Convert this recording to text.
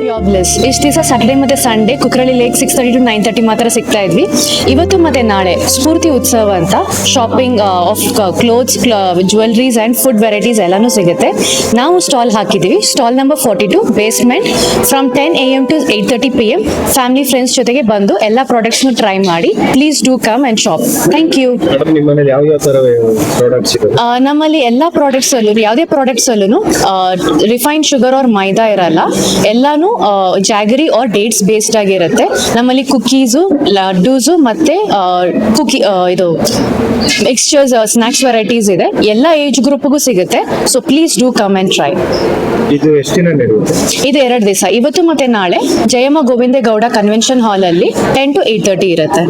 Jobless ಇಷ್ಟು ದಿವಸ Saturday ಮತ್ತೆ ಸಂಡೇ ಕುಕ್ರಳ್ಳಿ ಲೇಕ್ 6:30 to 9:30 ಮಾತ್ರ ಸಿಗ್ತಾ ಇದ್ವಿ. ಇವತ್ತು ಮತ್ತೆ ನಾಳೆ ಸ್ಫೂರ್ತಿ ಉತ್ಸವ ಅಂತ shopping of clothes, jewelleries and food varieties ಎಲ್ಲಾನು ಸಿಗುತ್ತೆ. ನಾವು ಸ್ಟಾಲ್ ಹಾಕಿದೀವಿ. Stall number 42 basement from 10 AM to 8:30 PM. Family friends ಜೊತೆಗೆ ಬಂದು ಎಲ್ಲ ಪ್ರಾಡಕ್ಟ್ಸ್ ಟ್ರೈ ಮಾಡಿ. Please do come and shop. Thank you. ನಮ್ಮಲ್ಲಿ ಎಲ್ಲಾ ಪ್ರಾಡಕ್ಟ್ಸ್ ಅಲ್ಲೂ ಯಾವುದೇ ಪ್ರಾಡಕ್ಟ್ಸ್ ಅಲ್ಲೂ ರಿಫೈನ್ಡ್ ಶುಗರ್ ಆರ್ ಮೈದಾ ಇರಲ್ಲ. ಎಲ್ಲಾನು ಜಾಗರಿ ಆರ್ ಡೇಟ್ಸ್ ಬೇಸ್ಡ್ ಆಗಿರುತ್ತೆ. ನಮ್ಮಲ್ಲಿ ಕುಕೀಸು, ಲಡ್ಡೂಸು ಮತ್ತೆ ಇದು ಮಿಕ್ಸ್ಚರ್ಸ್, ಸ್ನಾಕ್ಸ್ ವೆರೈಟೀಸ್ ಇದೆ. ಎಲ್ಲ ಏಜ್ ಗ್ರೂಪ್ಗೂ ಸಿಗುತ್ತೆ. So please do come and try. ಇದು ಎಷ್ಟು ದಿನ ನಡೆಯುತ್ತೆ? ಇದು 2 ದಿವಸ, ಇವತ್ತು ಮತ್ತೆ ನಾಳೆ ಜಯಮ್ಮ ಗೋವಿಂದೇಗೌಡ ಕನ್ವೆನ್ಷನ್ ಹಾಲ್ ಅಲ್ಲಿ 10 to 8:30 ಇರುತ್ತೆ.